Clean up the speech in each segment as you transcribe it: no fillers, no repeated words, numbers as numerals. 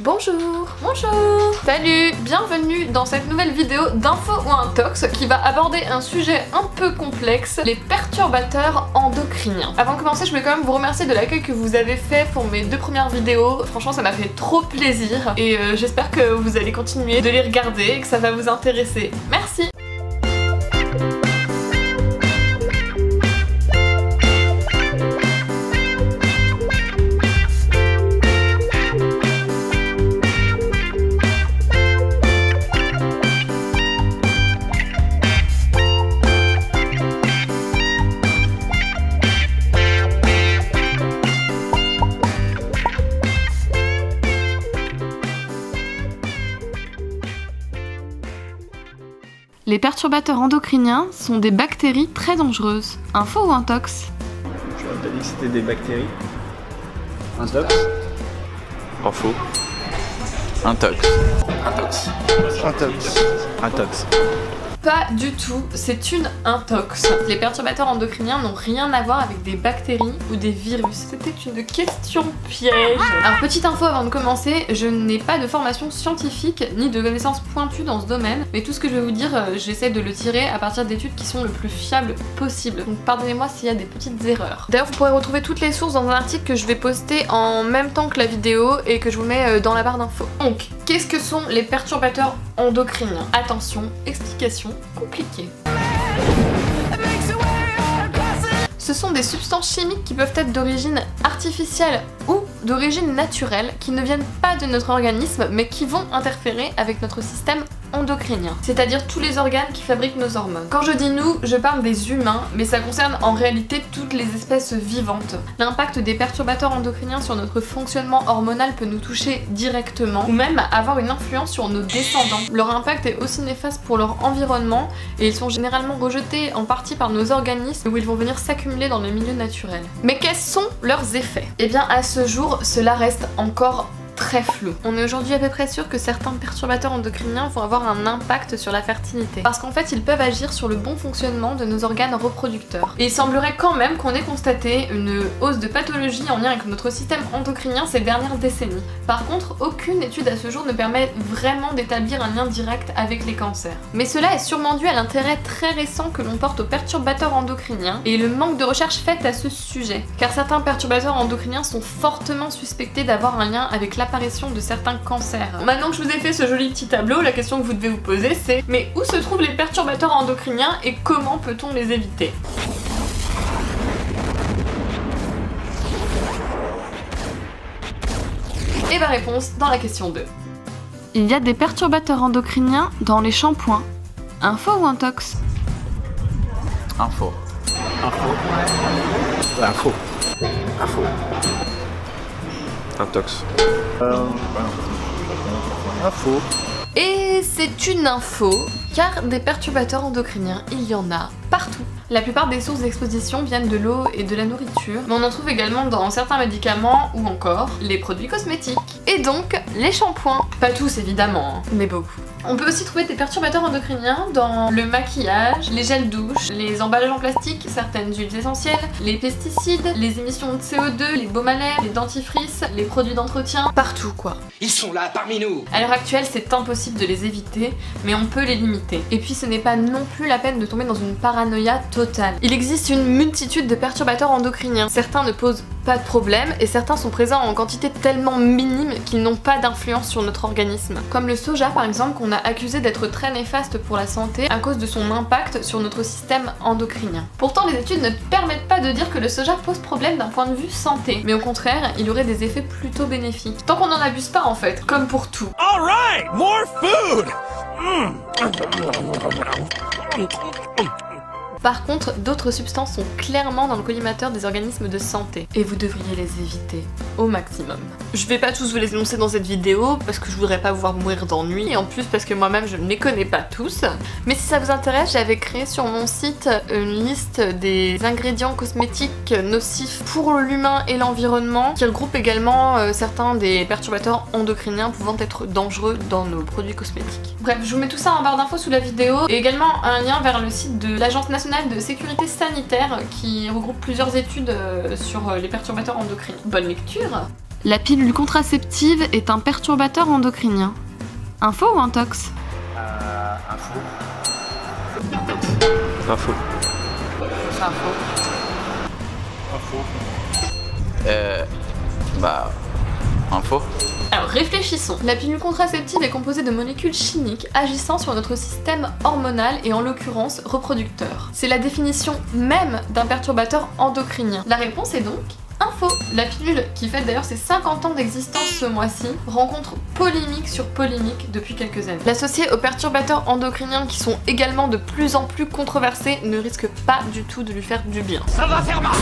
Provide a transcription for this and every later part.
Bonjour. Bonjour. Salut, bienvenue dans cette nouvelle vidéo d'info ou intox qui va aborder un sujet un peu complexe, les perturbateurs endocriniens. Avant de commencer, je voulais quand même vous remercier de l'accueil que vous avez fait pour mes 2 premières vidéos. Franchement, ça m'a fait trop plaisir et j'espère que vous allez continuer de les regarder et que ça va vous intéresser. Merci. Les perturbateurs endocriniens sont des bactéries très dangereuses. Info ou intox? Je t'ai dit que c'était des bactéries. Intox. Info. Intox. Intox. Intox. Intox. Pas du tout, c'est une intox. Les perturbateurs endocriniens n'ont rien à voir avec des bactéries ou des virus. C'était une question piège. Alors petite info avant de commencer, je n'ai pas de formation scientifique ni de connaissances pointues dans ce domaine, mais tout ce que je vais vous dire, j'essaie de le tirer à partir d'études qui sont le plus fiables possible. Donc pardonnez-moi s'il y a des petites erreurs. D'ailleurs vous pourrez retrouver toutes les sources dans un article que je vais poster en même temps que la vidéo et que je vous mets dans la barre d'infos. Donc, qu'est-ce que sont les perturbateurs endocriniens? Attention, explication compliquée. Ce sont des substances chimiques qui peuvent être d'origine artificielle ou d'origine naturelle, qui ne viennent pas de notre organisme mais qui vont interférer avec notre système endocrinien, c'est-à-dire tous les organes qui fabriquent nos hormones. Quand je dis nous, je parle des humains, mais ça concerne en réalité toutes les espèces vivantes. L'impact des perturbateurs endocriniens sur notre fonctionnement hormonal peut nous toucher directement, ou même avoir une influence sur nos descendants. Leur impact est aussi néfaste pour leur environnement, et ils sont généralement rejetés en partie par nos organismes, où ils vont venir s'accumuler dans le milieu naturel. Mais quels sont leurs effets? Eh bien à ce jour, cela reste encore très flou. On est aujourd'hui à peu près sûr que certains perturbateurs endocriniens vont avoir un impact sur la fertilité, parce qu'en fait ils peuvent agir sur le bon fonctionnement de nos organes reproducteurs. Et il semblerait quand même qu'on ait constaté une hausse de pathologies en lien avec notre système endocrinien ces dernières décennies. Par contre, aucune étude à ce jour ne permet vraiment d'établir un lien direct avec les cancers. Mais cela est sûrement dû à l'intérêt très récent que l'on porte aux perturbateurs endocriniens et le manque de recherche faite à ce sujet, car certains perturbateurs endocriniens sont fortement suspectés d'avoir un lien avec l'apparition de certains cancers. Maintenant que je vous ai fait ce joli petit tableau, la question que vous devez vous poser c'est: mais où se trouvent les perturbateurs endocriniens et comment peut-on les éviter? Et ma réponse dans la question 2. Il y a des perturbateurs endocriniens dans les shampoings. Info ou intox? Info. Info. Info. Info. Intox. Info. Et c'est une info, car des perturbateurs endocriniens, il y en a partout. La plupart des sources d'exposition viennent de l'eau et de la nourriture, mais on en trouve également dans certains médicaments ou encore les produits cosmétiques. Et donc, les shampoings. Pas tous évidemment, hein, mais beaucoup. On peut aussi trouver des perturbateurs endocriniens dans le maquillage, les gels douche, les emballages en plastique, certaines huiles essentielles, les pesticides, les émissions de CO2, les baumes à lèvres, les dentifrices, les produits d'entretien, partout quoi. Ils sont là parmi nous. À l'heure actuelle, c'est impossible de les éviter, mais on peut les limiter. Et puis ce n'est pas non plus la peine de tomber dans une paranoïa totale. Il existe une multitude de perturbateurs endocriniens. Certains ne posent pas de problème et certains sont présents en quantité tellement minime qu'ils n'ont pas d'influence sur notre organisme. Comme le soja par exemple, qu'on a accusé d'être très néfaste pour la santé à cause de son impact sur notre système endocrinien. Pourtant les études ne permettent pas de dire que le soja pose problème d'un point de vue santé, mais au contraire, il aurait des effets plutôt bénéfiques. Tant qu'on n'en abuse pas en fait, comme pour tout. Alright, more food. Par contre, d'autres substances sont clairement dans le collimateur des organismes de santé, et vous devriez les éviter au maximum. Je vais pas tous vous les énoncer dans cette vidéo, parce que je voudrais pas vous voir mourir d'ennui, et en plus parce que moi-même je ne les connais pas tous. Mais si ça vous intéresse, j'avais créé sur mon site une liste des ingrédients cosmétiques nocifs pour l'humain et l'environnement, qui regroupe également certains des perturbateurs endocriniens pouvant être dangereux dans nos produits cosmétiques. Bref, je vous mets tout ça en barre d'infos sous la vidéo, et également un lien vers le site de l'Agence nationale de sécurité sanitaire qui regroupe plusieurs études sur les perturbateurs endocriniens. Bonne lecture! La pilule contraceptive est un perturbateur endocrinien. Info ou intox? Info. Pas faux. C'est info. Info. Alors réfléchissons. La pilule contraceptive est composée de molécules chimiques agissant sur notre système hormonal et en l'occurrence reproducteur. C'est la définition même d'un perturbateur endocrinien. La réponse est donc info. La pilule, qui fête d'ailleurs ses 50 ans d'existence ce mois-ci, rencontre polémique sur polémique depuis quelques années. L'associer aux perturbateurs endocriniens qui sont également de plus en plus controversés ne risque pas du tout de lui faire du bien. Ça va faire mal.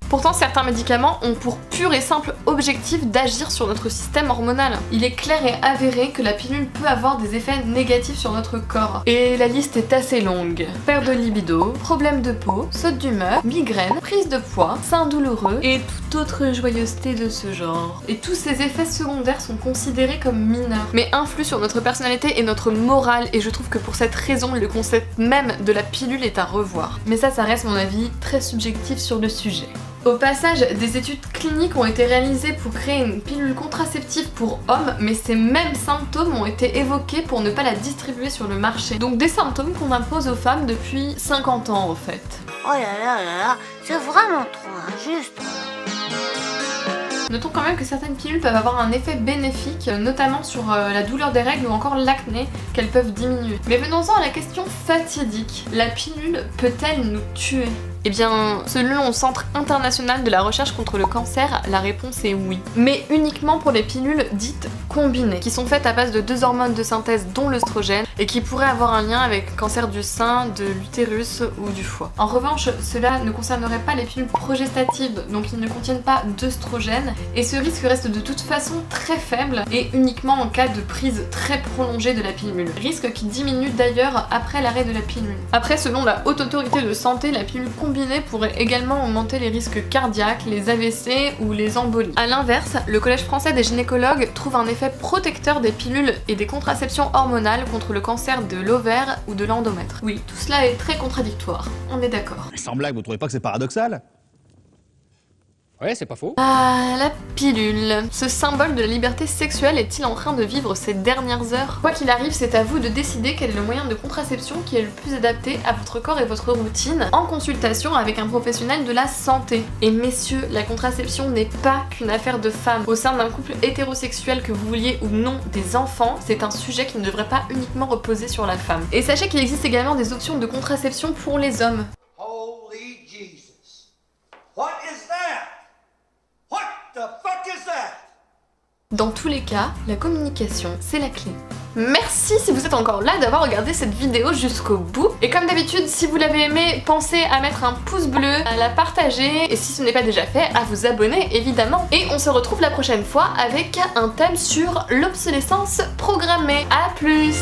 Pourtant, certains médicaments ont pour pur et simple objectif d'agir sur notre système hormonal. Il est clair et avéré que la pilule peut avoir des effets négatifs sur notre corps. Et la liste est assez longue. Perte de libido, problèmes de peau, saute d'humeur, migraine, prise de poids, seins douloureux et toute autre joyeuseté de ce genre. Et tous ces effets secondaires sont considérés comme mineurs, mais influent sur notre personnalité et notre morale, et je trouve que pour cette raison, le concept même de la pilule est à revoir. Mais ça reste mon avis très subjectif sur le sujet. Au passage, des études cliniques ont été réalisées pour créer une pilule contraceptive pour hommes, mais ces mêmes symptômes ont été évoqués pour ne pas la distribuer sur le marché. Donc des symptômes qu'on impose aux femmes depuis 50 ans en fait. Oh là là là là, c'est vraiment trop injuste. Notons quand même que certaines pilules peuvent avoir un effet bénéfique, notamment sur la douleur des règles ou encore l'acné, qu'elles peuvent diminuer. Mais venons-en à la question fatidique. La pilule peut-elle nous tuer ? Eh bien, selon le Centre international de la recherche contre le cancer, la réponse est oui. Mais uniquement pour les pilules dites combinées, qui sont faites à base de 2 hormones de synthèse dont l'œstrogène, et qui pourraient avoir un lien avec le cancer du sein, de l'utérus ou du foie. En revanche, cela ne concernerait pas les pilules progestatives, donc ils ne contiennent pas d'œstrogène, et ce risque reste de toute façon très faible, et uniquement en cas de prise très prolongée de la pilule. Risque qui diminue d'ailleurs après l'arrêt de la pilule. Après, selon la Haute Autorité de Santé, la pilule combinée pourrait également augmenter les risques cardiaques, les AVC ou les embolies. A l'inverse, le Collège français des gynécologues trouve un effet protecteur des pilules et des contraceptions hormonales contre le cancer de l'ovaire ou de l'endomètre. Oui, tout cela est très contradictoire, on est d'accord. Mais sans blague, vous trouvez pas que c'est paradoxal? Ouais, c'est pas faux. Ah, la pilule. Ce symbole de la liberté sexuelle est-il en train de vivre ces dernières heures? Quoi qu'il arrive, c'est à vous de décider quel est le moyen de contraception qui est le plus adapté à votre corps et votre routine, en consultation avec un professionnel de la santé. Et messieurs, la contraception n'est pas qu'une affaire de femmes. Au sein d'un couple hétérosexuel, que vous vouliez ou non des enfants, c'est un sujet qui ne devrait pas uniquement reposer sur la femme. Et sachez qu'il existe également des options de contraception pour les hommes. Holy Jesus. What is that? What the fuck is that? Dans tous les cas, la communication, c'est la clé. Merci si vous êtes encore là d'avoir regardé cette vidéo jusqu'au bout. Et comme d'habitude, si vous l'avez aimé, pensez à mettre un pouce bleu, à la partager, et si ce n'est pas déjà fait, à vous abonner évidemment. Et on se retrouve la prochaine fois avec un thème sur l'obsolescence programmée. A plus!